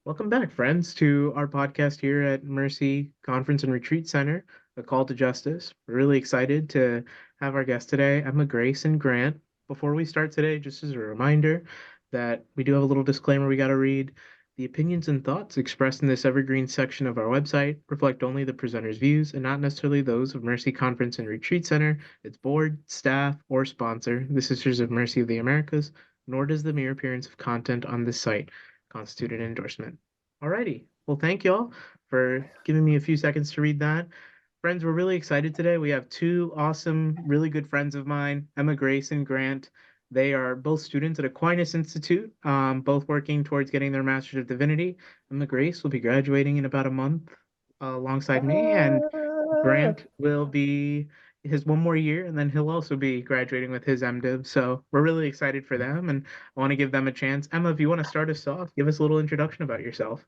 Welcome back, friends, to our podcast here at Mercy Conference and Retreat Center, A Call to Justice. We're really excited to have our guest today, Emma Grayson Grant. Before we start today, just as a reminder that we do have a little disclaimer we got to read. The opinions and thoughts expressed in this evergreen section of our website reflect only the presenter's views and not necessarily those of Mercy Conference and Retreat Center, its board, staff, or sponsor, the Sisters of Mercy of the Americas, nor does the mere appearance of content on this site constitute an endorsement. Alrighty. Well, thank y'all for giving me a few seconds to read that. Friends, we're really excited today. We have two awesome, really good friends of mine, Emma Grace and Grant. They are both students at Aquinas Institute, both working towards getting their Master's of Divinity. Emma Grace will be graduating in about a month alongside me, and Ah, Grant will be his one more year, and then he'll also be graduating with his MDiv. So we're really excited for them, and I want to give them a chance. Emma, if you want to start us off, give us a little introduction about yourself.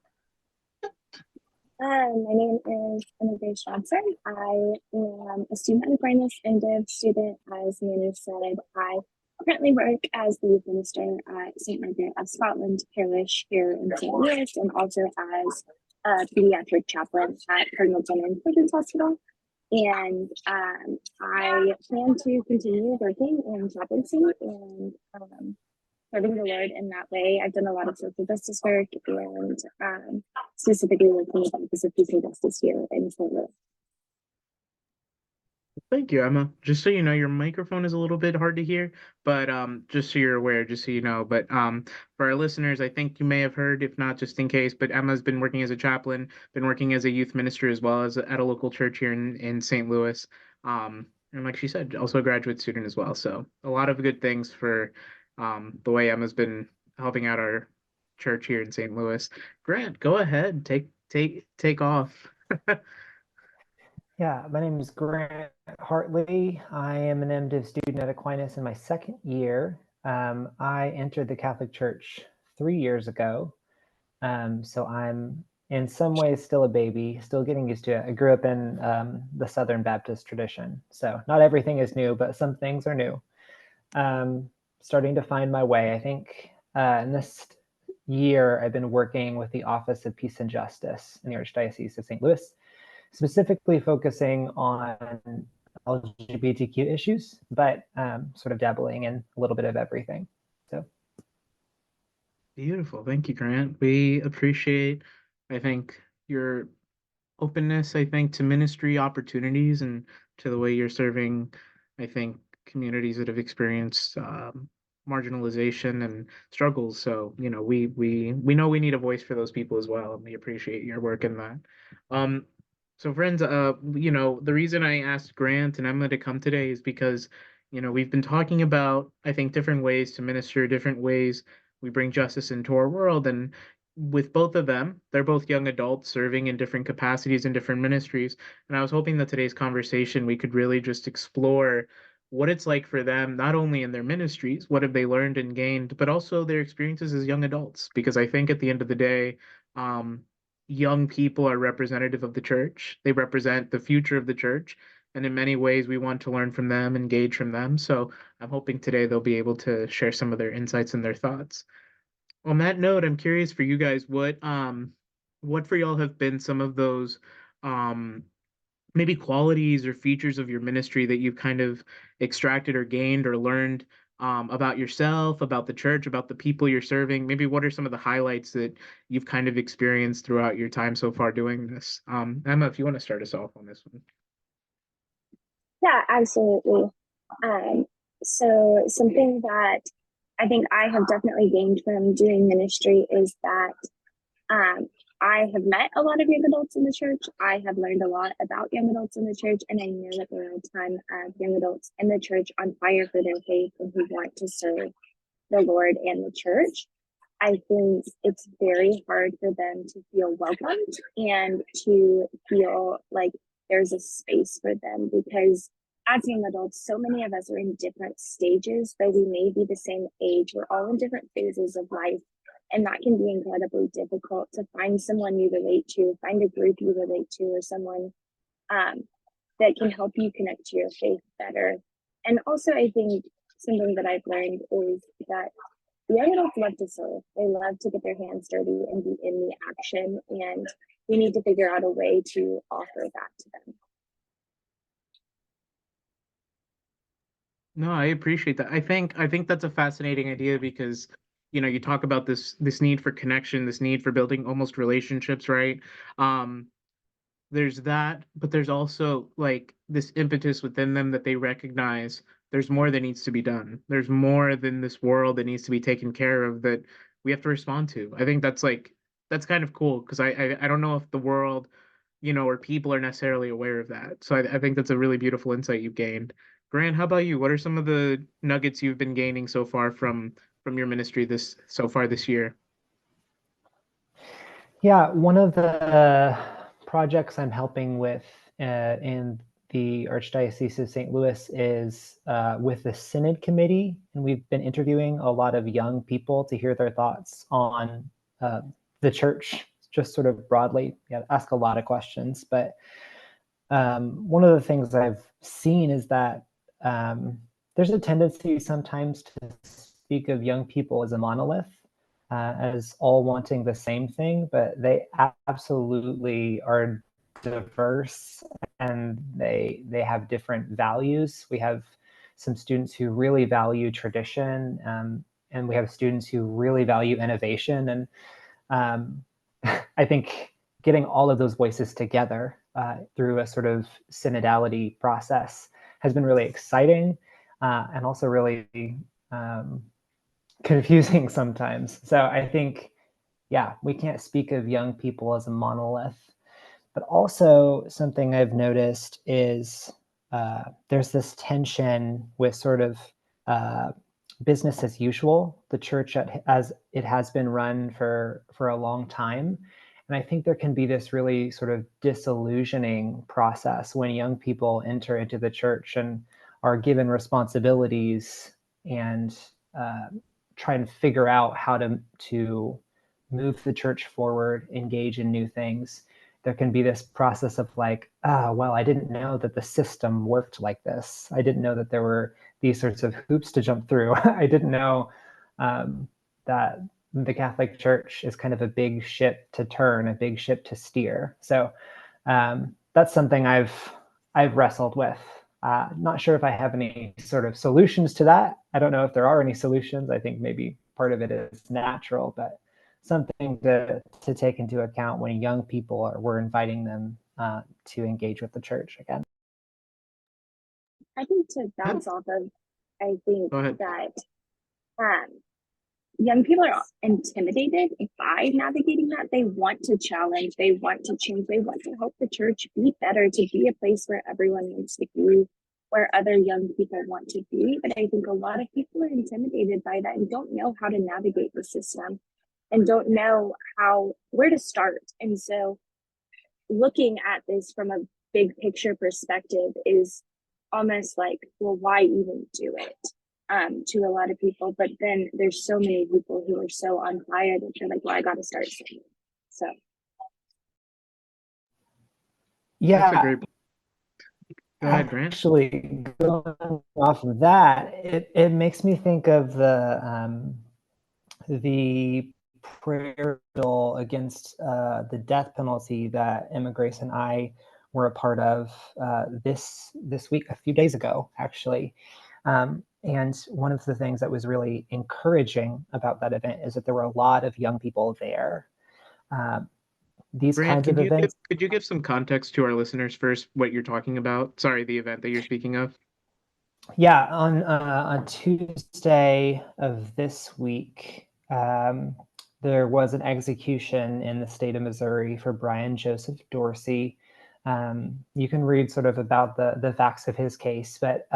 my name is Emma Grace Johnson. I am a student at Aquinas and a student. As Manu said, I currently work as the youth minister at St. Margaret of Scotland Parish here in St. Louis, and also as a pediatric chaplain at Cardinal Jenner Children's Hospital. And I plan to continue working in chaplaincy and serving the Lord in that way. I've done a lot of social justice work and specifically working with the Office of Peace and Justice here in St. Louis. Thank you, Emma. Just so you know, your microphone is a little bit hard to hear, but just so you're aware, just so you know. But for our listeners, I think you may have heard, if not, just in case. But Emma's been working as a chaplain, been working as a youth minister as well as at a local church here in St. Louis. And like she said, also a graduate student as well. So a lot of good things for the way Emma's been helping out our church here in St. Louis. Grant, go ahead, take off. Yeah, my name is Grant Hartley. I am an MDiv student at Aquinas in my second year. I entered the Catholic Church 3 years ago. So I'm in some ways still a baby, still getting used to it. I grew up in the Southern Baptist tradition. So not everything is new, but some things are new. Starting to find my way. I think in this year, I've been working with the Office of Peace and Justice in the Archdiocese of St. Louis, specifically focusing on LGBTQ issues, but sort of dabbling in a little bit of everything. So, Beautiful. Thank you, Grant. We appreciate, I think, your openness, I think, to ministry opportunities and to the way you're serving, I think, communities that have experienced marginalization and struggles. So, we know we need a voice for those people as well, and we appreciate your work in that. Um, so friends, the reason I asked Grant and Emma to come today is because, we've been talking about, I think, different ways to minister, different ways we bring justice into our world. And with both of them, they're both young adults serving in different capacities in different ministries. And I was hoping that today's conversation, we could really just explore what it's like for them, not only in their ministries, what have they learned and gained, but also their experiences as young adults. Because I think at the end of the day, um, young people are representative of the church. They represent the future of the church. And in many ways, we want to learn from them, engage from them. So I'm hoping today they'll be able to share some of their insights and their thoughts. On that note, I'm curious for you guys, what for y'all have been some of those um maybe qualities or features of your ministry that you've kind of extracted or gained or learned about yourself, about the church, about the people you're serving? Maybe what are some of the highlights that you've kind of experienced throughout your time so far doing this? Emma, if you want to start us off on this one. Yeah, absolutely. Um, so something that I think I have definitely gained from doing ministry is that um, I have met a lot of young adults in the church. I have learned a lot about young adults in the church, and I know that there are a ton of young adults in the church on fire for their faith and who want to serve the Lord and the church. I think it's very hard for them to feel welcomed and to feel like there's a space for them because as young adults, so many of us are in different stages, though we may be the same age. We're all in different phases of life. And that can be incredibly difficult to find someone you relate to, find a group you relate to, or someone um, that can help you connect to your faith better. And also, I think something that I've learned is that young adults love to serve. They love to get their hands dirty and be in the action, and we need to figure out a way to offer that to them. No, I appreciate that. I think that's a fascinating idea because, you talk about this need for connection, this need for building almost relationships, right? Um, there's that, but there's also like this impetus within them that they recognize there's more that needs to be done. There's more than this world that needs to be taken care of that we have to respond to. I think that's kind of cool because I don't know if the world, or people are necessarily aware of that. So I think that's a really beautiful insight you've gained. Grant, how about you? What are some of the nuggets you've been gaining so far from your ministry this year? Yeah, one of the projects I'm helping with in the Archdiocese of St. Louis is with the Synod Committee, and we've been interviewing a lot of young people to hear their thoughts on the church, just sort of broadly. Yeah, ask a lot of questions, but one of the things I've seen is that there's a tendency sometimes to speak of young people as a monolith, as all wanting the same thing, but they absolutely are diverse and they have different values. We have some students who really value tradition, and we have students who really value innovation. And I think getting all of those voices together through a sort of synodality process has been really exciting, and also really confusing sometimes. So I think, yeah, we can't speak of young people as a monolith. But also something I've noticed is there's this tension with sort of business as usual, the church as it has been run for a long time. And I think there can be this really sort of disillusioning process when young people enter into the church and are given responsibilities and try and figure out how to move the church forward, engage in new things. There can be this process of like, well, I didn't know that the system worked like this. I didn't know that there were these sorts of hoops to jump through. I didn't know that the Catholic Church is kind of a big ship to turn, a big ship to steer. So that's something I've wrestled with. Not sure if I have any sort of solutions to that. I don't know if there are any solutions. I think maybe part of it is natural, but something to take into account when young people we're inviting them to engage with the church again. I think to bounce off of, I think Go ahead. that young people are intimidated by navigating that. They want to challenge, they want to change, they want to help the church be better, to be a place where everyone wants to be, where other young people want to be. But I think a lot of people are intimidated by that and don't know how to navigate the system and don't know where to start. And so looking at this from a big picture perspective is almost like, well, why even do it? To a lot of people, but then there's so many people who are so on fire that they're like, well, I got to start something. So yeah, That's a great. Go ahead, Grant. actually, going off of that, it makes me think of the prayer bill against the death penalty that Emma Grace and I were a part of this week, a few days ago, actually. And one of the things that was really encouraging about that event is that there were a lot of young people there. These Grant, kinds of events. could you give some context to our listeners first, what you're talking about? Sorry, the event that you're speaking of. Yeah, on Tuesday of this week, there was an execution in the state of Missouri for Brian Joseph Dorsey. You can read sort of about the facts of his case, but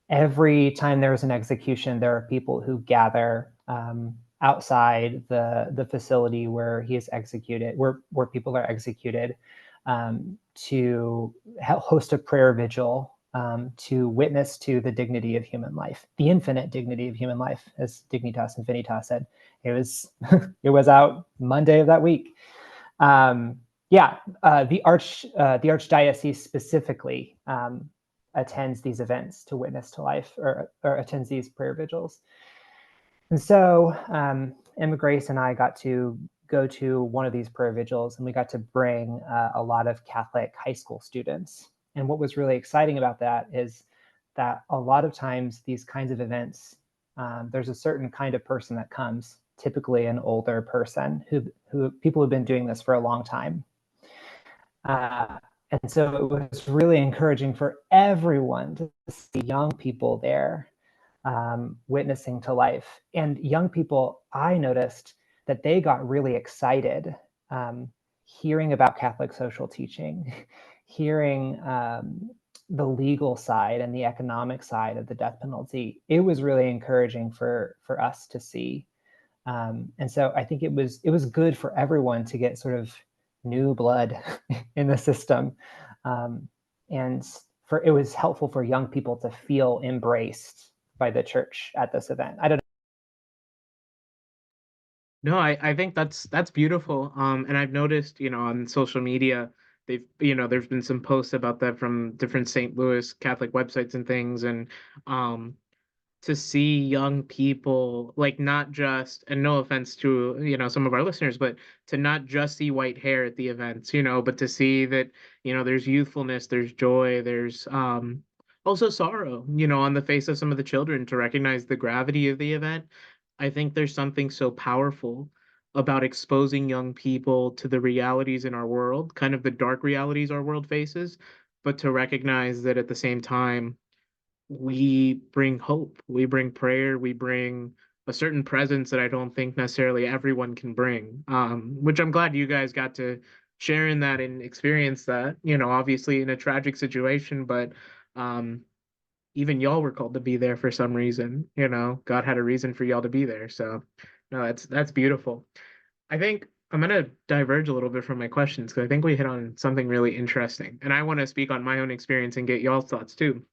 every time there is an execution, there are people who gather outside the facility where he is executed, where people are executed, to host a prayer vigil, to witness to the dignity of human life, the infinite dignity of human life, as Dignitas Infinitas said. It was it was out Monday of that week. The Archdiocese specifically attends these events to witness to life, or attends these prayer vigils. And so Emma Grace and I got to go to one of these prayer vigils, and we got to bring a lot of Catholic high school students. And what was really exciting about that is that a lot of times these kinds of events, there's a certain kind of person that comes, typically an older person who people who've been doing this for a long time. And so it was really encouraging for everyone to see young people there witnessing to life. And young people, I noticed that they got really excited hearing about Catholic social teaching, hearing the legal side and the economic side of the death penalty. It was really encouraging for us to see. And so I think it was good for everyone to get sort of new blood in the system. And it was helpful for young people to feel embraced by the church at this event. I don't know. No, I think that's beautiful. And I've noticed, on social media, there's been some posts about that from different St. Louis Catholic websites and things, and um, to see young people, like, not just, and no offense to, some of our listeners, but to not just see white hair at the events, but to see that, there's youthfulness, there's joy, there's also sorrow, on the face of some of the children, to recognize the gravity of the event. I think there's something so powerful about exposing young people to the realities in our world, kind of the dark realities our world faces, but to recognize that at the same time, we bring hope, we bring prayer, we bring a certain presence that I don't think necessarily everyone can bring. Which I'm glad you guys got to share in that and experience that, obviously in a tragic situation, but um, even y'all were called to be there for some reason. God had a reason for y'all to be there. So, no, that's beautiful. I think I'm gonna diverge a little bit from my questions because I think we hit on something really interesting, and I want to speak on my own experience and get y'all's thoughts too.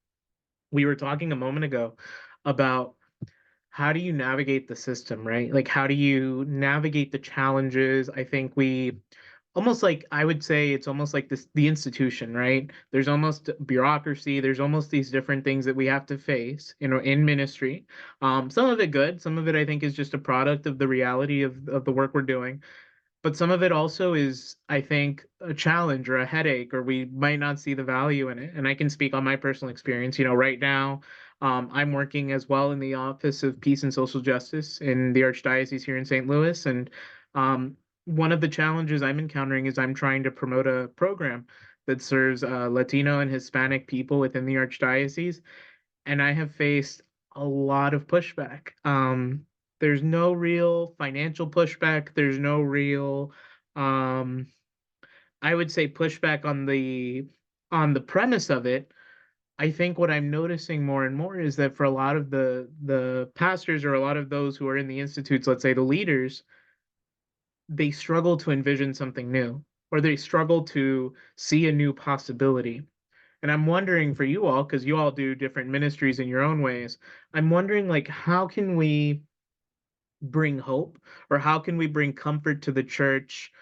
We were talking a moment ago about how do you navigate the system, right? Like, how do you navigate the challenges? I think we almost, like, I would say it's almost like the institution, right? There's almost bureaucracy, there's almost these different things that we have to face, in ministry. Some of it good, some of it I think is just a product of the reality of the work we're doing. But some of it also is, I think, a challenge or a headache, or we might not see the value in it. And I can speak on my personal experience. Right now, I'm working as well in the Office of Peace and Social Justice in the Archdiocese here in St. Louis. And um, one of the challenges I'm encountering is I'm trying to promote a program that serves Latino and Hispanic people within the Archdiocese. And I have faced a lot of pushback. There's no real financial pushback. There's no real, um, I would say, pushback on the premise of it. I think what I'm noticing more and more is that for a lot of the pastors, or a lot of those who are in the institutes, let's say the leaders, they struggle to envision something new, or they struggle to see a new possibility. And I'm wondering for you all, because you all do different ministries in your own ways, I'm wondering, like, how can we bring hope, or how can we bring comfort to the church,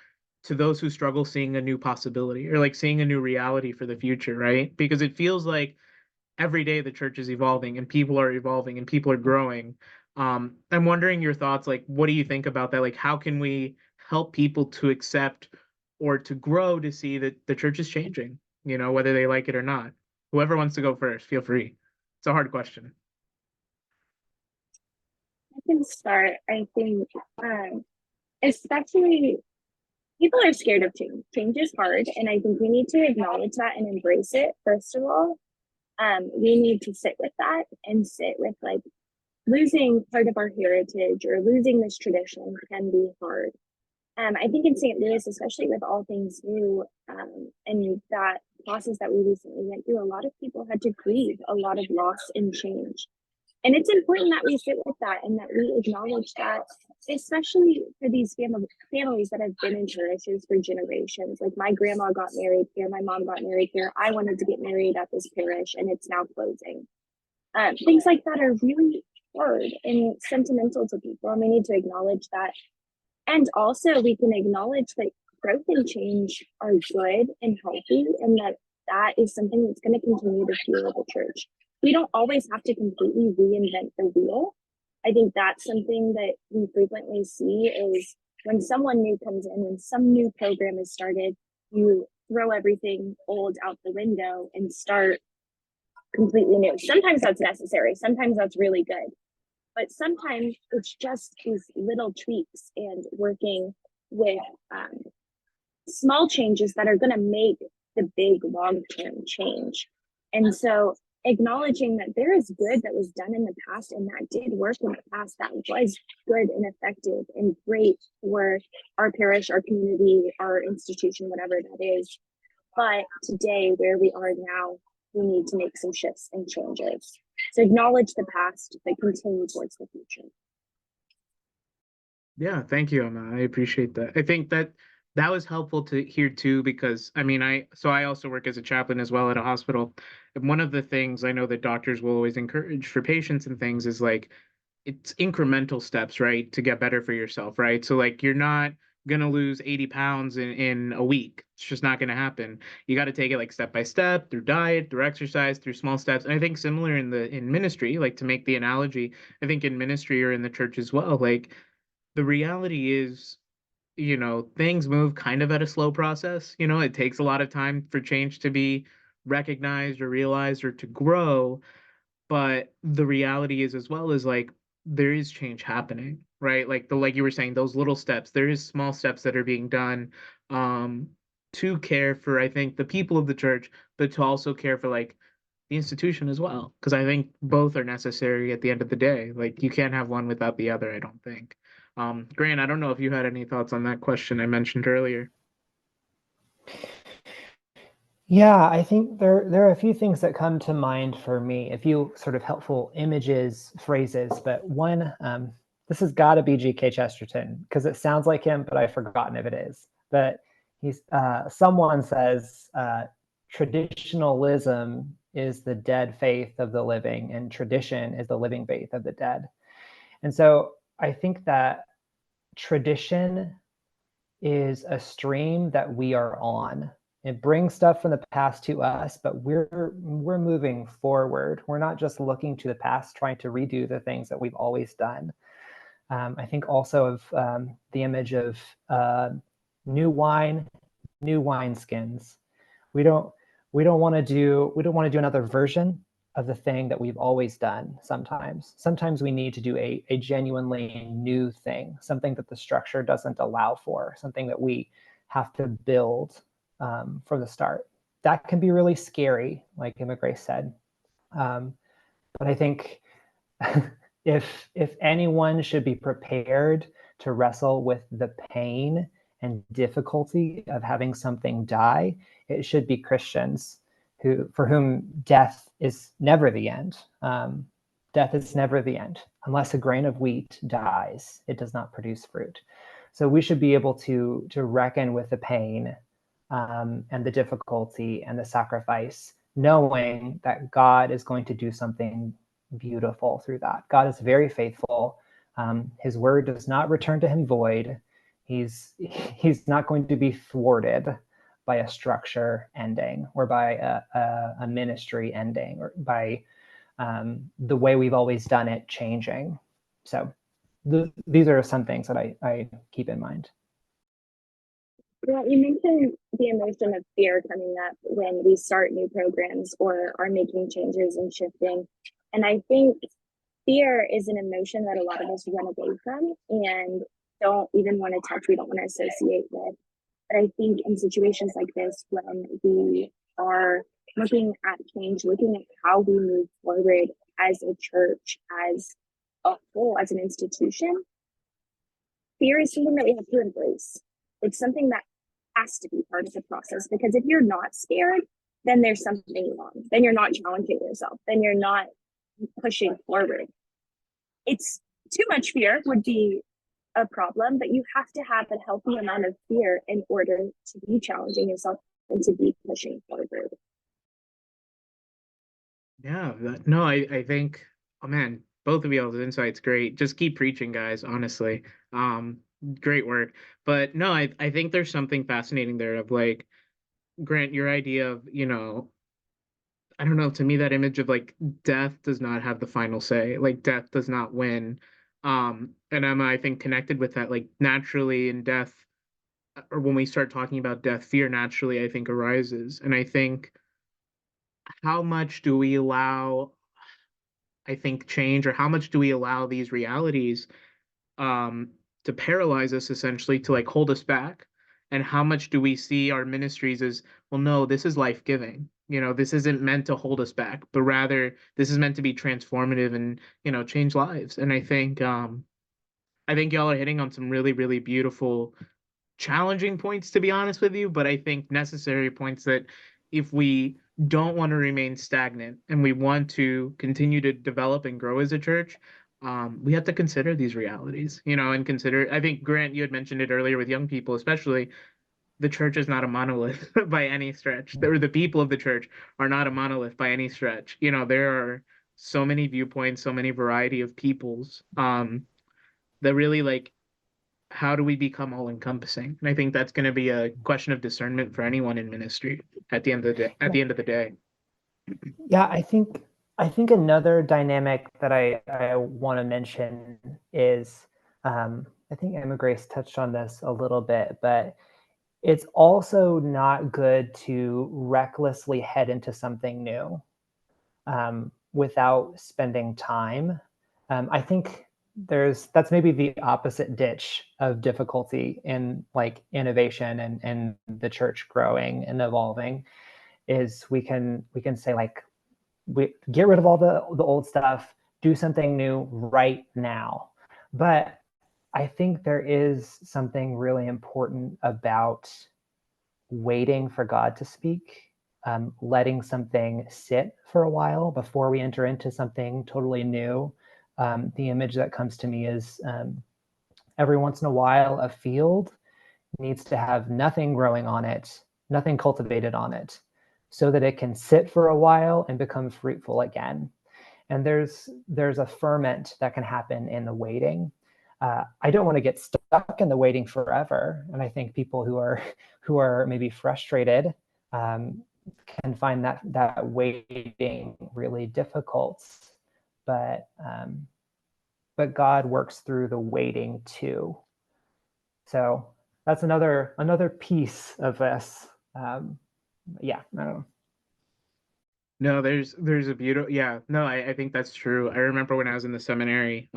to those who struggle seeing a new possibility, or like seeing a new reality for the future, right? Because it feels like every day the church is evolving and people are evolving and people are growing. I'm wondering your thoughts, like, what do you think about that? Like, how can we help people to accept or to grow to see that the church is changing, whether they like it or not? Whoever wants to go first, feel free. It's a hard question. I can start. I think, especially people are scared of change. Change is hard, and I think we need to acknowledge that and embrace it. First of all, we need to sit with that and sit with, like, losing part of our heritage or losing this tradition can be hard. I think in St. Louis, especially with all things new, and that process that we recently went through, a lot of people had to grieve a lot of loss and change. And it's important that we sit with that and that we acknowledge that, especially for these families that have been in parishes for generations. Like, my grandma got married here, my mom got married here. I wanted to get married at this parish, and it's now closing. Things like that are really hard and sentimental to people, and we need to acknowledge that. And also, we can acknowledge that growth and change are good and healthy, and that is something that's going to continue to fuel the church. We don't always have to completely reinvent the wheel, I think that's something that we frequently see is when someone new comes in, when some new program is started, you throw everything old out the window and start completely new. Sometimes that's necessary, sometimes that's really good. But sometimes it's just these little tweaks and working with small changes that are going to make the big long-term change. And so acknowledging that there is good that was done in the past and that did work in the past, that was good and effective and great for our parish, our community, our institution, whatever that is. But today, where we are now, we need to make some shifts and changes. So acknowledge the past, but continue towards the future. Yeah, thank you, Emma. I appreciate that. I think that that was helpful to hear too, because I mean, I also work as a chaplain as well at a hospital. And one of the things I know that doctors will always encourage for patients and things is like it's incremental steps, right, to get better for yourself, right? So like you're not gonna lose 80 pounds in a week. It's just not gonna happen. You got to take it like step by step through diet, through exercise, through small steps. And I think similar in ministry, like to make the analogy, I think in ministry or in the church as well, like the reality is, things move kind of at a slow process. It takes a lot of time for change to be recognized or realized or to grow. But the reality is as well is like there is change happening, right? Like you were saying, those little steps, there is small steps that are being done um to care for, I think, the people of the church, but to also care for like the institution as well. Because I think both are necessary at the end of the day. Like you can't have one without the other, I don't think. Grant, I don't know if you had any thoughts on that question I mentioned earlier. Yeah, I think there are a few things that come to mind for me, a few sort of helpful images, phrases, but one, this has got to be G.K. Chesterton because it sounds like him, but I've forgotten if it is. But someone says traditionalism is the dead faith of the living, and tradition is the living faith of the dead. And so I think that tradition is a stream that we are on. It brings stuff from the past to us, but we're moving forward. We're not just looking to the past, trying to redo the things that we've always done. I think also of the image of new wine, new wineskins. We don't want to do another version of the thing that we've always done. Sometimes we need to do a genuinely new thing, something that the structure doesn't allow for, something that we have to build from the start. That can be really scary, like Emma Grace said. But I think if anyone should be prepared to wrestle with the pain and difficulty of having something die, it should be Christians for whom death is never the end. Death is never the end. Unless a grain of wheat dies, it does not produce fruit. So we should be able to reckon with the pain and the difficulty and the sacrifice, knowing that God is going to do something beautiful through that. God is very faithful. His word does not return to him void. He's not going to be thwarted by a structure ending or by a ministry ending or by the way we've always done it changing. So these are some things that I keep in mind. Well, you mentioned the emotion of fear coming up when we start new programs or are making changes and shifting. And I think fear is an emotion that a lot of us run away from and don't even want to touch, we don't want to associate with. But I think in situations like this, when we are looking at change, looking at how we move forward as a church, as a whole, as an institution, fear is something that we have to embrace. It's something that has to be part of the process, because if you're not scared, then there's something wrong. Then you're not challenging yourself. Then you're not pushing forward. It's too much fear would be a problem, but you have to have a healthy amount of fear in order to be challenging yourself and to be pushing forward. Yeah, no, I think, oh man, both of y'all's insights great. Just keep preaching, guys, honestly. Um, Great work. But no, I think there's something fascinating there of like, Grant, your idea of, I don't know, to me that image of like death does not have the final say. Like death does not win. And I'm, I think, connected with that, like naturally in death, or when we start talking about death, fear naturally, I think, arises. And I think, how much do we allow, I think, change, or how much do we allow these realities um to paralyze us, essentially, to like hold us back? And how much do we see our ministries as, well, no, this is life-giving, this isn't meant to hold us back, but rather this is meant to be transformative and, change lives. And I think y'all are hitting on some really, really beautiful, challenging points, to be honest with you, but I think necessary points, that if we don't want to remain stagnant and we want to continue to develop and grow as a church, we have to consider these realities, and consider. I think, Grant, you had mentioned it earlier with young people, especially. The church is not a monolith by any stretch. Or the people of the church are not a monolith by any stretch. There are so many viewpoints, so many variety of peoples, that really, like, how do we become all encompassing? And I think that's going to be a question of discernment for anyone in ministry at the end of the day. At the end of the day. Yeah, I think another dynamic that I want to mention is, I think Emma Grace touched on this a little bit, but it's also not good to recklessly head into something new without spending time. I think that's maybe the opposite ditch of difficulty in like innovation and the church growing and evolving, is we can say like, we get rid of all the old stuff, do something new right now. But I think there is something really important about waiting for God to speak, letting something sit for a while before we enter into something totally new. The image that comes to me is, every once in a while, a field needs to have nothing growing on it, nothing cultivated on it, so that it can sit for a while and become fruitful again. And there's a ferment that can happen in the waiting. I don't want to get stuck in the waiting forever, and I think people who are maybe frustrated can find that waiting really difficult. But God works through the waiting too. So that's another piece of this. Yeah, I don't know. No, there's a beautiful, yeah, no, I think that's true. I remember when I was in the seminary,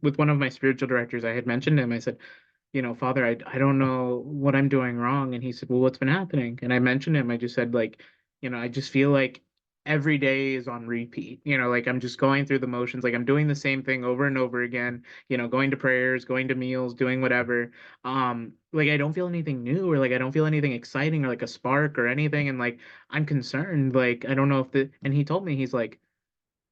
with one of my spiritual directors, I had mentioned him. I said, Father, I don't know what I'm doing wrong. And he said, well, what's been happening? And I mentioned him. I just said, like, I just feel like every day is on repeat. Like, I'm just going through the motions, like I'm doing the same thing over and over again, going to prayers, going to meals, doing whatever. Like, I don't feel anything new, or like I don't feel anything exciting, or like a spark or anything. And like, I'm concerned. Like, I don't know if and he told me, he's like,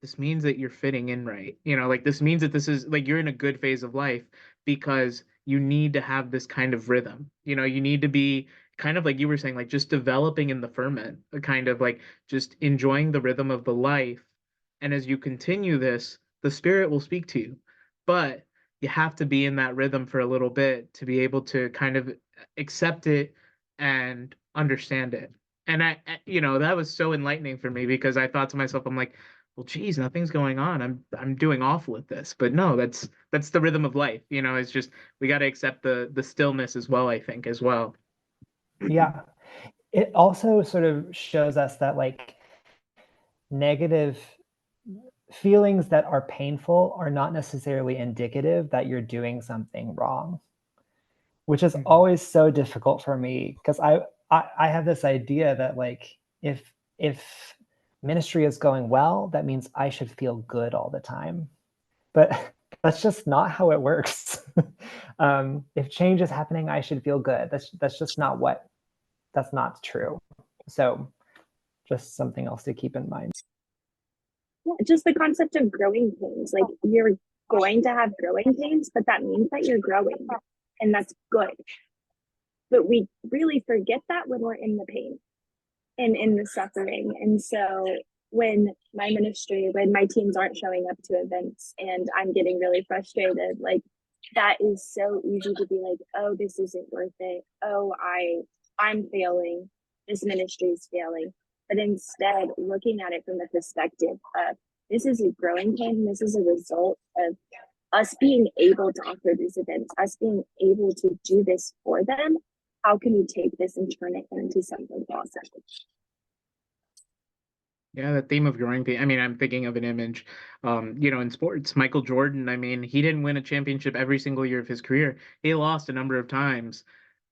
this means that you're fitting in right. Like, this means that this is like, you're in a good phase of life, because you need to have this kind of rhythm. You need to be kind of like you were saying, like just developing in the ferment, kind of like just enjoying the rhythm of the life. And as you continue this, the Spirit will speak to you. But you have to be in that rhythm for a little bit to be able to kind of accept it and understand it. And that was so enlightening for me, because I thought to myself, I'm like, well, geez, nothing's going on. I'm doing awful at this. But no, that's the rhythm of life. It's just, we got to accept the stillness as well, I think, as well. Yeah, it also sort of shows us that like negative feelings that are painful are not necessarily indicative that you're doing something wrong, which is always so difficult for me, because I have this idea that like, if ministry is going well, that means I should feel good all the time. But that's just not how it works. If change is happening, I should feel good. That's just not that's not true. So just something else to keep in mind. Yeah, just the concept of growing pains. Like, you're going to have growing pains, but that means that you're growing, and that's good. But we really forget that when we're in the pain and in the suffering. And so when my teams aren't showing up to events and I'm getting really frustrated, like, that is so easy to be like, oh, this isn't worth it. Oh, I'm failing. This ministry is failing. But instead, looking at it from the perspective of, this is a growing pain. This is a result of us being able to offer these events, us being able to do this for them, how can we take this and turn it into something awesome? Yeah, the theme of growing pain. I mean, I'm thinking of an image, in sports, Michael Jordan. I mean, he didn't win a championship every single year of his career. He lost a number of times.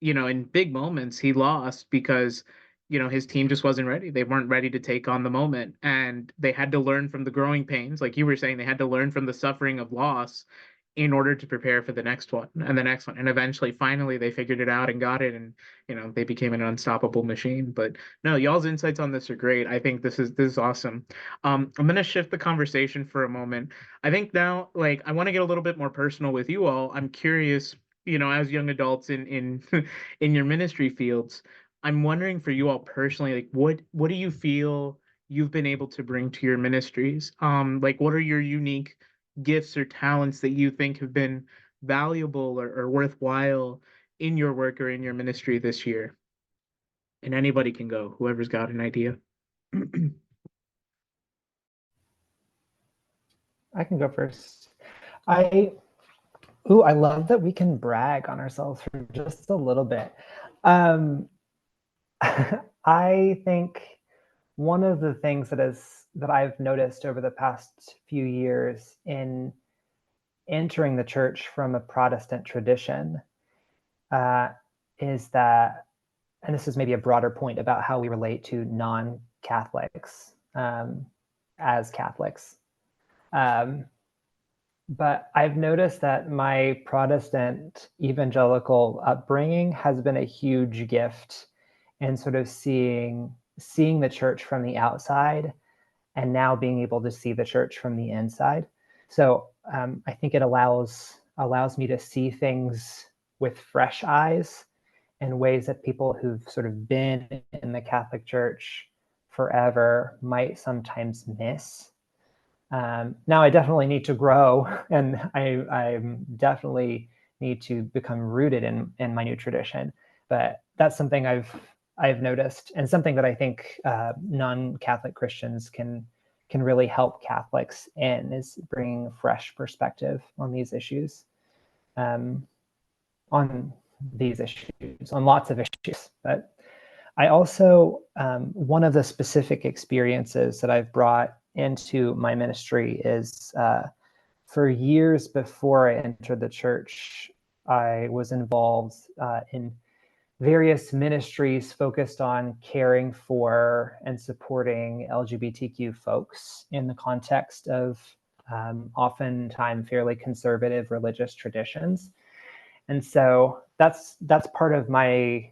In big moments, he lost because, his team just wasn't ready. They weren't ready to take on the moment, and they had to learn from the growing pains. Like you were saying, they had to learn from the suffering of loss in order to prepare for the next one and the next one. And eventually, finally, they figured it out and got it, and they became an unstoppable machine. But no, y'all's insights on this are great. I think this is awesome. I'm gonna shift the conversation for a moment. I think now, like, I want to get a little bit more personal with you all. I'm curious, as young adults in in your ministry fields, I'm wondering for you all personally, like, what do you feel you've been able to bring to your ministries? Like, what are your unique gifts or talents that you think have been valuable or worthwhile in your work or in your ministry this year? And anybody can go, whoever's got an idea. I can go first. I I love that we can brag on ourselves for just a little bit. Um, I think one of the things that I've noticed over the past few years in entering the church from a Protestant tradition uh, is that, and this is maybe a broader point about how we relate to non-Catholics as Catholics. But I've noticed that my Protestant evangelical upbringing has been a huge gift in sort of seeing the church from the outside and now being able to see the church from the inside. So I think it allows me to see things with fresh eyes in ways that people who've sort of been in the Catholic Church forever might sometimes miss. Now I definitely need to grow, and I definitely need to become rooted in my new tradition. But that's something I've noticed, and something that I think non-Catholic Christians can really help Catholics in, is bringing fresh perspective on these issues, on lots of issues. But I also, one of the specific experiences that I've brought into my ministry is for years before I entered the church, I was involved in various ministries focused on caring for and supporting LGBTQ folks in the context of oftentimes fairly conservative religious traditions. And so that's part of my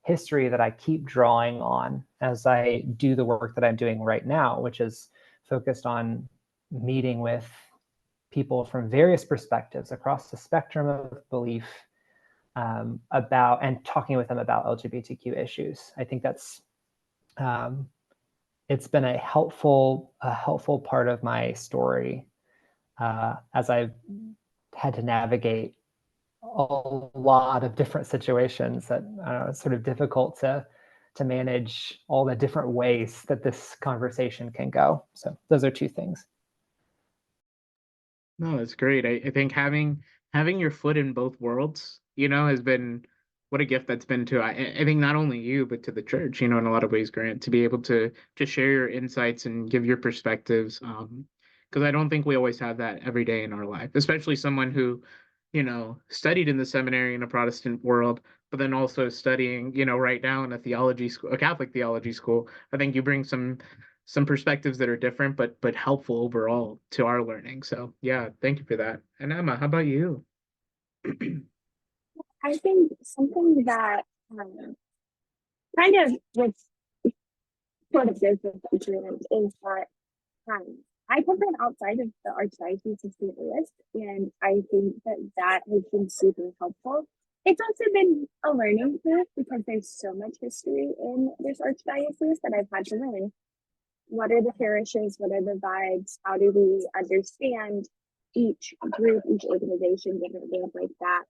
history that I keep drawing on as I do the work that I'm doing right now, which is focused on meeting with people from various perspectives across the spectrum of belief about, and talking with them about LGBTQ issues. I think that's it's been a helpful part of my story as I've had to navigate a lot of different situations that it's sort of difficult to manage all the different ways that this conversation can go. So those are two things. No, that's great. I think having your foot in both worlds, has been what a gift that's been to I think not only you but to the church, in a lot of ways, Grant, to be able to share your insights and give your perspectives. Because I don't think we always have that every day in our life, especially someone who, studied in the seminary in a Protestant world, but then also studying, right now in a theology school, a Catholic theology school. I think you bring some perspectives that are different but helpful overall to our learning. So yeah, thank you for that. And Emma, how about you? I think something that kind of was sort of good with Adrian is that I come from outside of the Archdiocese of St. Louis, and I think that has been super helpful. It's also been a learning curve because there's so much history in this Archdiocese that I've had to learn. What are the parishes? What are the vibes? How do we understand each group, each organization, different things like that?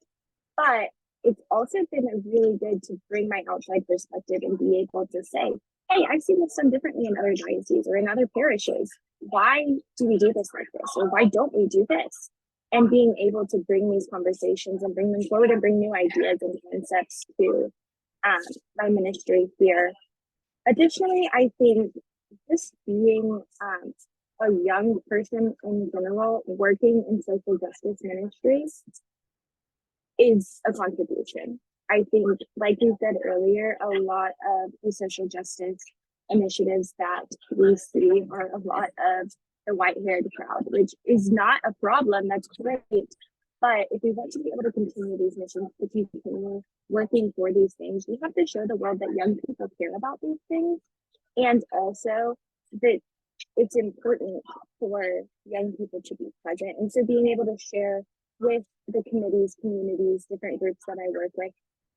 But it's also been really good to bring my outside perspective and be able to say, hey, I've seen this done differently in other dioceses or in other parishes. why do we do this like this? Or why don't we do this? And being able to bring these conversations and bring them forward and bring new ideas and concepts to my ministry here. Additionally, I think just being a young person in general working in social justice ministries is a contribution. I think, like you said earlier, a lot of the social justice initiatives that we see are a lot of the white haired crowd, which is not a problem. That's great. But if we want to be able to continue these missions, to continue working for these things, we have to show the world that young people care about these things, and also that it's important for young people to be present. And so being able to share with the committees, communities, different groups that I work with,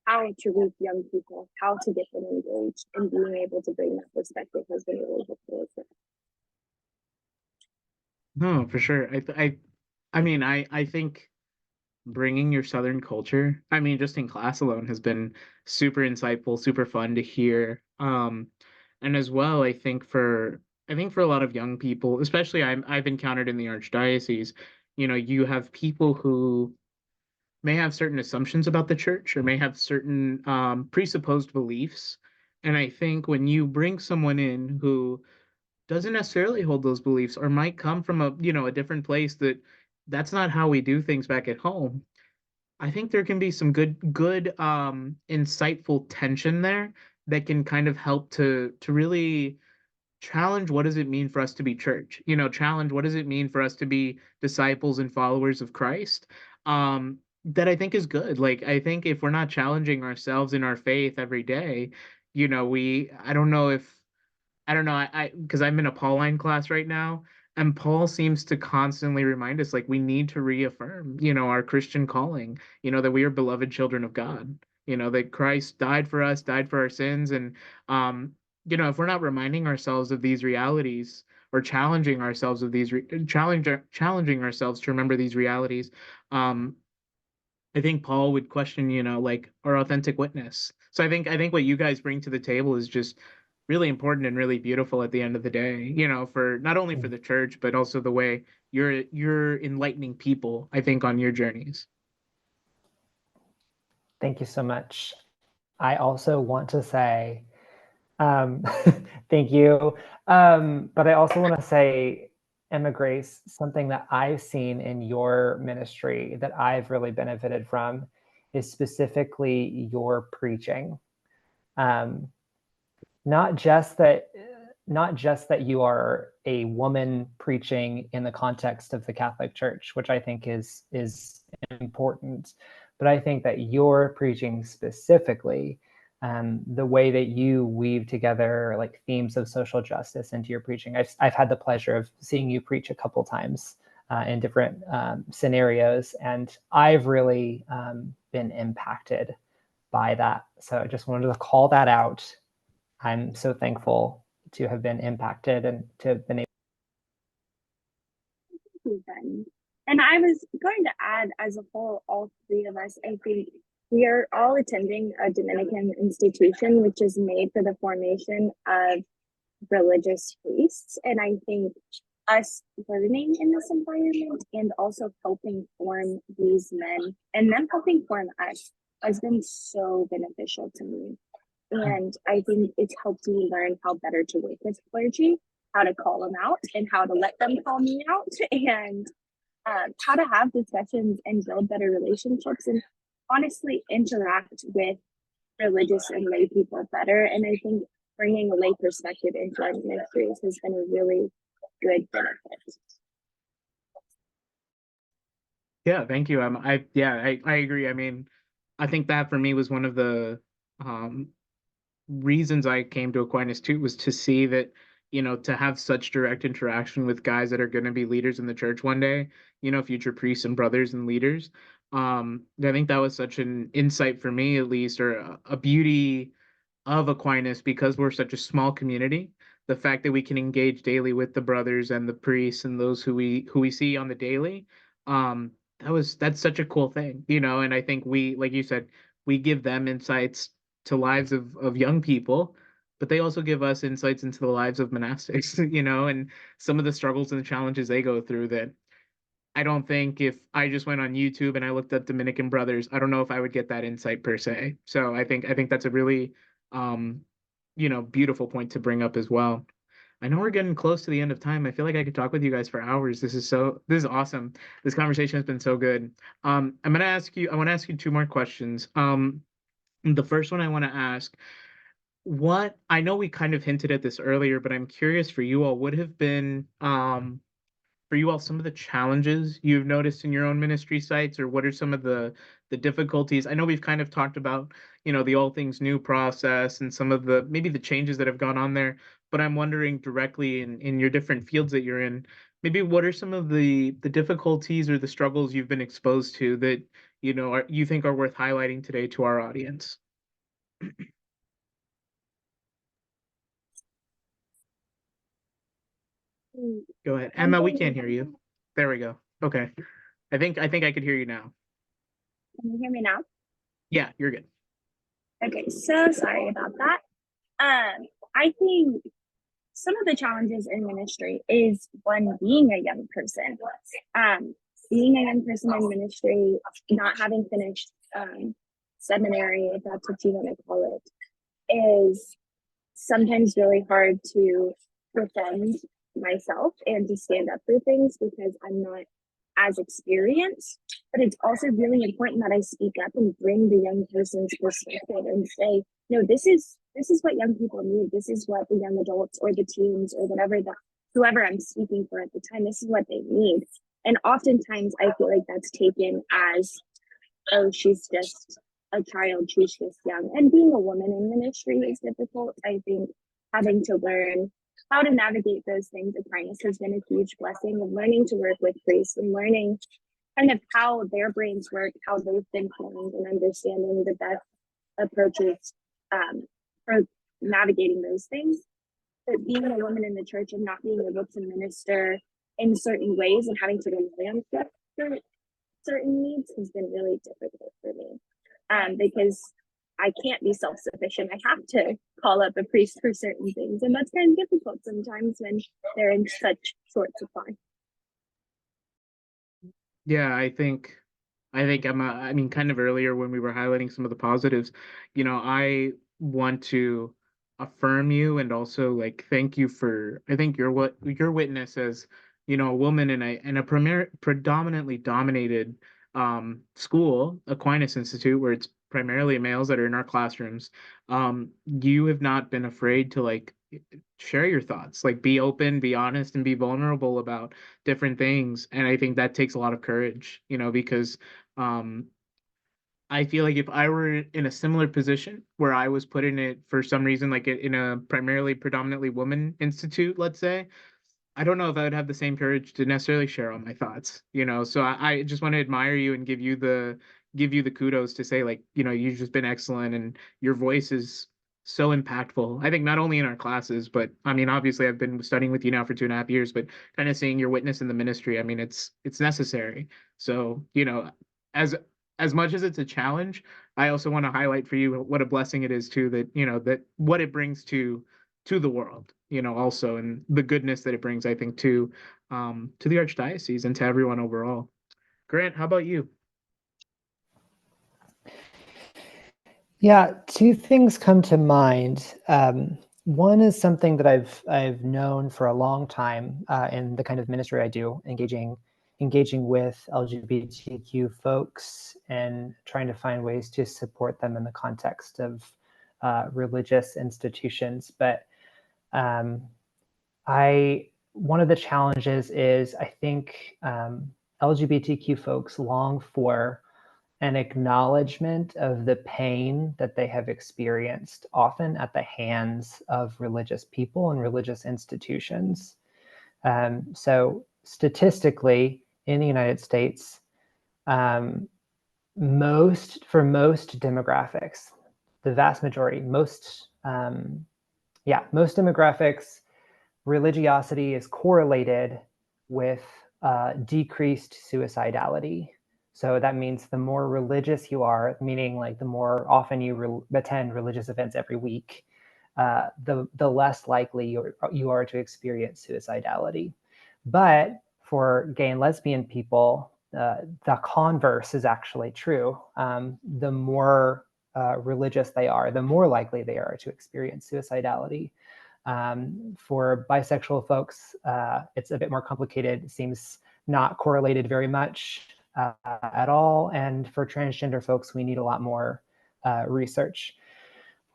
how to reach young people, how to get them engaged, and being able to bring that perspective has been really helpful. No, for sure. I mean, I think bringing your Southern culture, I mean, just in class alone has been super insightful, super fun to hear. And as well, I think for a lot of young people, especially I've encountered in the Archdiocese, you have people who may have certain assumptions about the church or may have certain presupposed beliefs. And I think when you bring someone in who doesn't necessarily hold those beliefs or might come from a different place that's not how we do things back at home. I think there can be some good insightful tension there that can kind of help to really challenge what does it mean for us to be church? Challenge what does it mean for us to be disciples and followers of Christ? That I think is good. Like I think if we're not challenging ourselves in our faith every day, we I don't know, I because I'm in a Pauline class right now, and Paul seems to constantly remind us like we need to reaffirm, our Christian calling, that we are beloved children of God, that Christ died for us, died for our sins, and if we're not reminding ourselves of these realities or challenging ourselves of challenging ourselves to remember these realities, um, I think Paul would question, like our authentic witness. So I think what you guys bring to the table is just really important and really beautiful at the end of the day, for not only for the church, but also the way you're enlightening people, I think, on your journeys. Thank you so much. I also want to say thank you. But I also want to say, Emma Grace, something that I've seen in your ministry that I've really benefited from is specifically your preaching. Um, not just that you are a woman preaching in the context of the Catholic Church, which I think is important, but I think that your preaching specifically, the way that you weave together like themes of social justice into your preaching. I've had the pleasure of seeing you preach a couple times in different scenarios, and I've really been impacted by that. So I just wanted to call that out. I'm so thankful to have been impacted and to have been able. And I was going to add, as a whole, all three of us, I think we are all attending a Dominican institution, which is made for the formation of religious priests. And I think us learning in this environment and also helping form these men and them helping form us has been so beneficial to me. And I think it's helped me learn how better to work with clergy, how to call them out and how to let them call me out, and how to have discussions and build better relationships and honestly interact with religious and lay people better. And I think bringing a lay perspective into our ministries has been a really good benefit. Yeah, thank you. I agree. I mean, I think that for me was one of the um reasons I came to Aquinas too was to see that, to have such direct interaction with guys that are going to be leaders in the church one day, future priests and brothers and leaders. I think that was such an insight for me, at least, or a beauty of Aquinas because we're such a small community. The fact that we can engage daily with the brothers and the priests and those who we see on the daily, that's such a cool thing, and I think we, like you said, we give them insights to lives of young people but they also give us insights into the lives of monastics, you know, and some of the struggles and the challenges they go through that I don't think if I just went on YouTube and I looked up Dominican brothers, I don't know if I would get that insight per se. So I think that's a really um, beautiful point to bring up as well. I know we're getting close to the end of time. I feel like I could talk with you guys for hours. This is awesome. This conversation has been so good. I want to ask you two more questions. The first one I want to ask, what I know we kind of hinted at this earlier, but I'm curious for you all, would have been for you all some of the challenges you've noticed in your own ministry sites, or what are some of the difficulties? I know we've kind of talked about, the all things new process and some of the maybe the changes that have gone on there, but I'm wondering directly in your different fields that you're in, maybe what are some of the difficulties or the struggles you've been exposed to that you think are worth highlighting today to our audience? Mm, Go ahead. one Emma, we thing, can't hear you. There we go. Okay. I think I could hear you now. can you hear me now? Yeah, you're good. Okay, so sorry about that. I think some of the challenges in ministry is one, being a young person. Being a young person in ministry, not having finished seminary, if that's what you want to call it, is sometimes really hard to defend myself and to stand up for things because I'm not as experienced. But it's also really important that I speak up and bring the young person's perspective and say, no, this is what young people need. This is what the young adults or the teens or whoever I'm speaking for at the time, this is what they need. And oftentimes I feel like that's taken as, oh, she's just a child, she's just young. And being a woman in ministry is difficult. I think having to learn how to navigate those things, Aquinas has been a huge blessing of learning to work with priests and learning kind of how their brains work, how they've been trained, and understanding the best approaches for navigating those things. But being a woman in the church and not being able to minister in certain ways and having to rely on certain needs has been really difficult for me, because I can't be self-sufficient. I have to call up a priest for certain things, and that's kind of difficult sometimes when they're in such short supply. Yeah, I think I mean, kind of earlier when we were highlighting some of the positives, I want to affirm you and also like thank you for I think your witness as, a woman in a predominantly dominated school, Aquinas Institute, where it's primarily males that are in our classrooms. You have not been afraid to like share your thoughts, like be open, be honest, and be vulnerable about different things. And I think that takes a lot of courage, because um, I feel like if I were in a similar position where I was put in it for some reason, like in a primarily predominantly woman institute, let's say, I don't know if I would have the same courage to necessarily share all my thoughts, So I just want to admire you and give you the kudos to say like, you've just been excellent and your voice is so impactful. I think not only in our classes, but I mean, obviously I've been studying with you now for 2.5 years, but kind of seeing your witness in the ministry, I mean, it's necessary. So, as as much as it's a challenge, I also want to highlight for you what a blessing it is too that, that what it brings to the world, also, and the goodness that it brings, I think, to the archdiocese and to everyone overall. Grant, how about you? Yeah, two things come to mind. One is something that I've known for a long time in the kind of ministry I do, engaging with LGBTQ folks and trying to find ways to support them in the context of religious institutions. But one of the challenges is I think LGBTQ folks long for an acknowledgement of the pain that they have experienced, often at the hands of religious people and religious institutions. So statistically, in the United States, most demographics, the vast majority, most demographics, religiosity is correlated with decreased suicidality. So that means the more religious you are, meaning like the more often you attend religious events every week, the less likely you are to experience suicidality. But for gay and lesbian people, the converse is actually true. The more religious they are, the more likely they are to experience suicidality. For bisexual folks, it's a bit more complicated. It seems not correlated very much at all. And for transgender folks, we need a lot more research.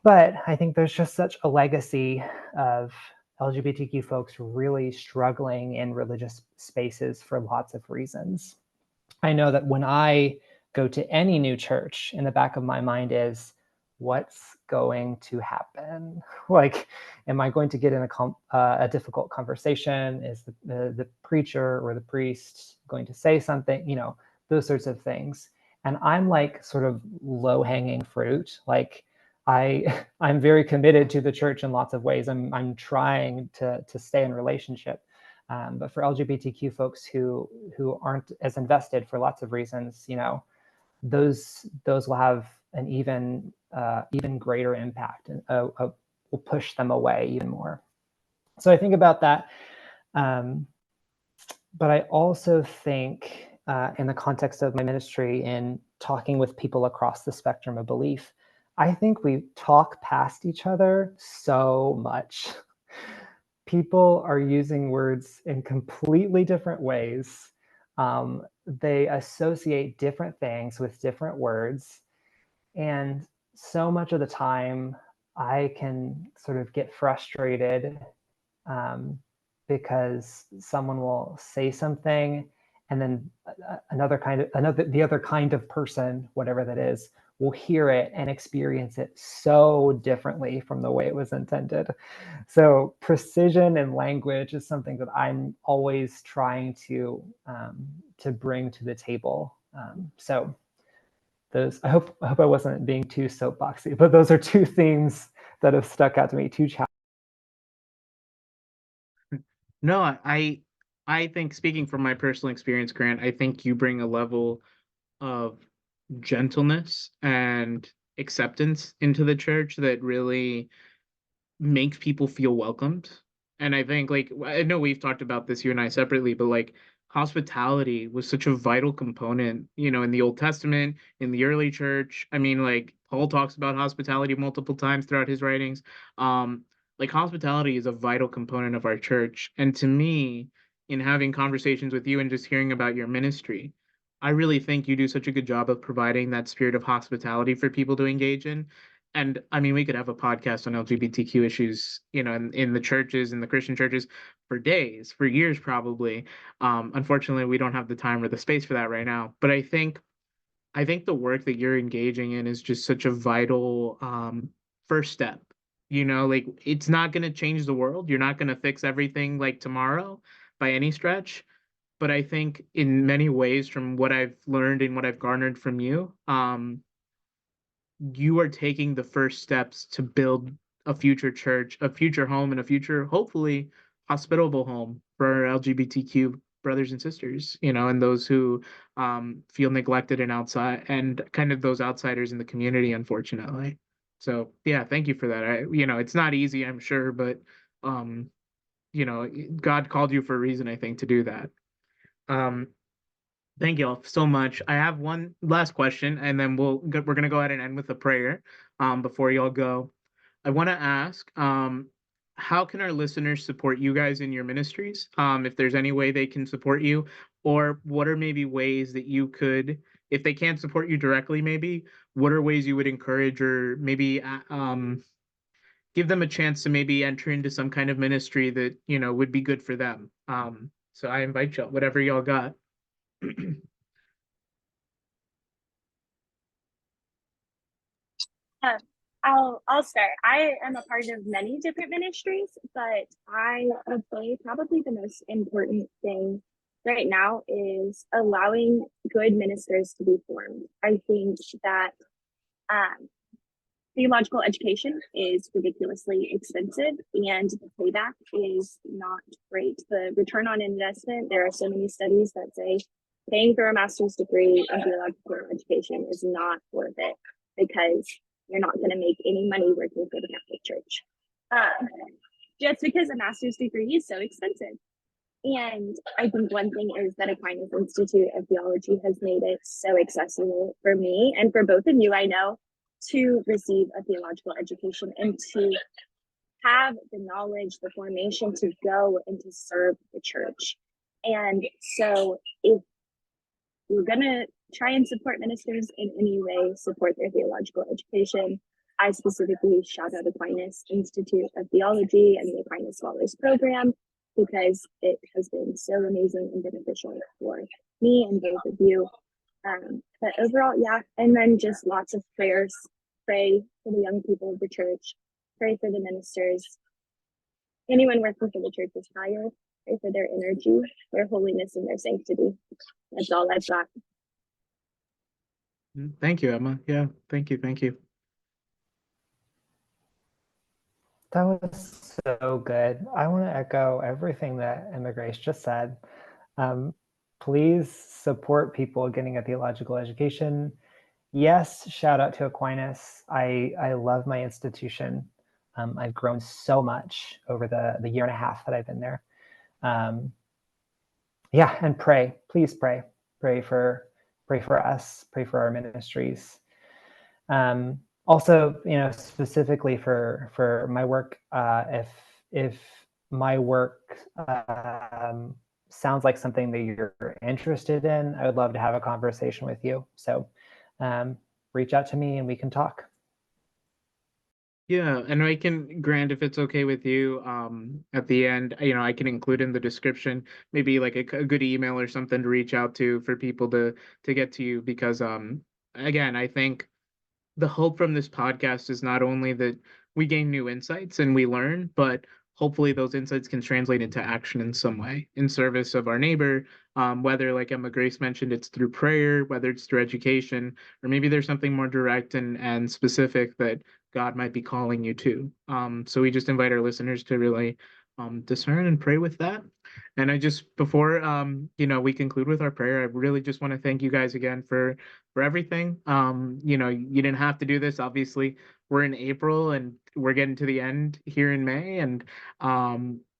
But I think there's just such a legacy of LGBTQ folks really struggling in religious spaces for lots of reasons. I know that when I go to any new church, in the back of my mind is, what's going to happen? Like, am I going to get in a difficult conversation? Is the preacher or the priest going to say something? You know, those sorts of things. And I'm like sort of low-hanging fruit. Like, I'm very committed to the church in lots of ways. I'm trying to stay in relationship. But for LGBTQ folks who aren't as invested for lots of reasons, you know, those will have an even greater impact and will push them away even more. So I think about that. But I also think in the context of my ministry in talking with people across the spectrum of belief, I think we talk past each other so much. People are using words in completely different ways. They associate different things with different words. And so much of the time, I can sort of get frustrated because someone will say something and then the other kind of person, whatever that is, will hear it and experience it so differently from the way it was intended. So precision in language is something that I'm always trying to bring to the table. So those, I hope I wasn't being too soapboxy, but those are two themes that have stuck out to me, two challenges. No, I think, speaking from my personal experience, Grant, I think you bring a level of gentleness and acceptance into the church that really makes people feel welcomed. And I think, like, I know we've talked about this, you and I, separately, but like, hospitality was such a vital component, you know, in the Old Testament, in the early church. I mean, like, Paul talks about hospitality multiple times throughout his writings. Like, hospitality is a vital component of our church. And to me, in having conversations with you and just hearing about your ministry, I really think you do such a good job of providing that spirit of hospitality for people to engage in. And I mean, we could have a podcast on LGBTQ issues, you know, in the churches, in the Christian churches, for days, for years, probably. Unfortunately, we don't have the time or the space for that right now. But I think the work that you're engaging in is just such a vital first step. You know, like, it's not going to change the world. You're not going to fix everything like tomorrow by any stretch. But I think in many ways, from what I've learned and what I've garnered from you, you are taking the first steps to build a future church, a future home, and a future, hopefully, hospitable home for our LGBTQ brothers and sisters, you know, and those who feel neglected and outside, and kind of those outsiders in the community, unfortunately. So yeah, thank you for that. You know, it's not easy, I'm sure, but um, you know, God called you for a reason, I think, to do that. Um, Thank you all so much. I have one last question, and then we're gonna go ahead and end with a prayer. Before y'all go, I want to ask, how can our listeners support you guys in your ministries? If there's any way they can support you, or what are maybe ways that you could, if they can't support you directly, maybe what are ways you would encourage, or maybe give them a chance to maybe enter into some kind of ministry that, you know, would be good for them. So I invite y'all, whatever y'all got. Um, I'll start. I am a part of many different ministries, but I would say probably the most important thing right now is allowing good ministers to be formed. I think that um, theological education is ridiculously expensive, and the payback is not great. The return on investment, there are so many studies that say paying for a master's degree in theological education is not worth it, because you're not going to make any money working for the Catholic Church. just because a master's degree is so expensive. And I think one thing is that Aquinas Institute of Theology has made it so accessible for me and for both of you, I know, to receive a theological education and to have the knowledge, the formation to go and to serve the church. And so if we're going to try and support ministers in any way, support their theological education, I specifically shout out Aquinas Institute of Theology and the Aquinas Scholars Program because it has been so amazing and beneficial for me and both of you. But overall, yeah, and then just lots of prayers. Pray for the young people of the church, pray for the ministers, anyone working for the church's hire, pray for their energy, their holiness, and their sanctity. That's all I've got. Thank you, Emma. Yeah, thank you. Thank you. That was so good. I want to echo everything that Emma Grace just said. Please support people getting a theological education. Yes, shout out to Aquinas. I love my institution. I've grown so much over the year and a half that I've been there. Yeah, and pray. Please pray. Pray for us. Pray for our ministries. Also, specifically for my work, if my work sounds like something that you're interested in, I would love to have a conversation with you. So reach out to me and we can talk. Yeah, and I can, Grant, if it's okay with you, at the end, I can include in the description maybe like a good email or something to reach out to for people to get to you because again, I think the hope from this podcast is not only that we gain new insights and we learn, but hopefully those insights can translate into action in some way in service of our neighbor, whether, like Emma Grace mentioned, it's through prayer, whether it's through education, or maybe there's something more direct and specific that God might be calling you to. So we just invite our listeners to really discern and pray with that. And I just, before we conclude with our prayer, I really just want to thank you guys again for everything. You didn't have to do this. Obviously, we're in April and we're getting to the end here in May, and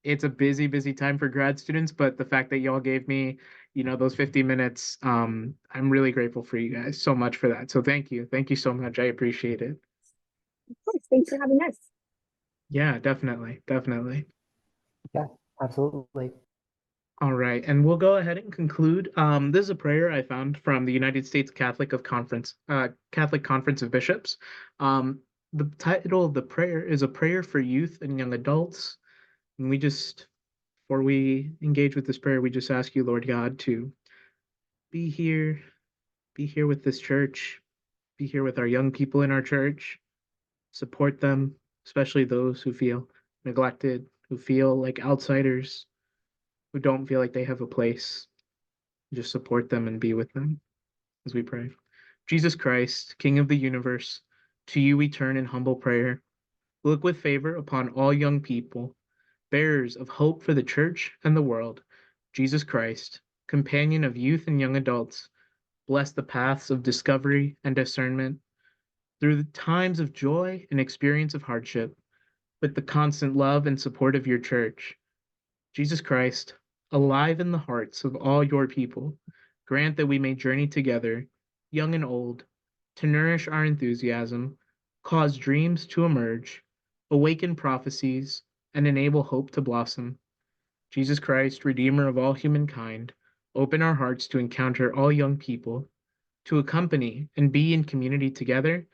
it's a busy time for grad students. But the fact that y'all gave me, those 50 minutes, I'm really grateful for you guys so much for that. So thank you so much. I appreciate it. Of course, thanks for having us. Yeah, definitely. Yeah, absolutely. All right, and we'll go ahead and conclude. This is a prayer I found from the United States Catholic Conference of Bishops. The title of the prayer is A Prayer for Youth and Young Adults. And before we engage with this prayer, we just ask you, Lord God, to be here with this church, be here with our young people in our church, support them, especially those who feel neglected, who feel like outsiders, who don't feel like they have a place. Just support them and be with them as we pray. Jesus Christ, King of the universe, to you we turn in humble prayer. Look with favor upon all young people, bearers of hope for the church and the world. Jesus Christ, companion of youth and young adults, bless the paths of discovery and discernment. Through the times of joy and experience of hardship, with the constant love and support of your church. Jesus Christ, alive in the hearts of all your people, grant that we may journey together, young and old, to nourish our enthusiasm, cause dreams to emerge, awaken prophecies, and enable hope to blossom. Jesus Christ, Redeemer of all humankind, open our hearts to encounter all young people, to accompany and be in community together,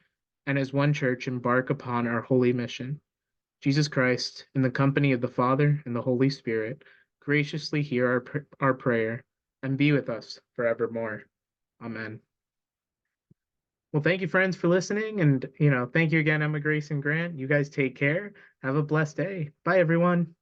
and as one church embark upon our holy mission. Jesus Christ, in the company of the Father and the Holy Spirit, graciously hear our prayer and be with us forevermore. Amen. Well, thank you, friends, for listening. And, thank you again, Emma Grace and Grant. You guys take care. Have a blessed day. Bye, everyone.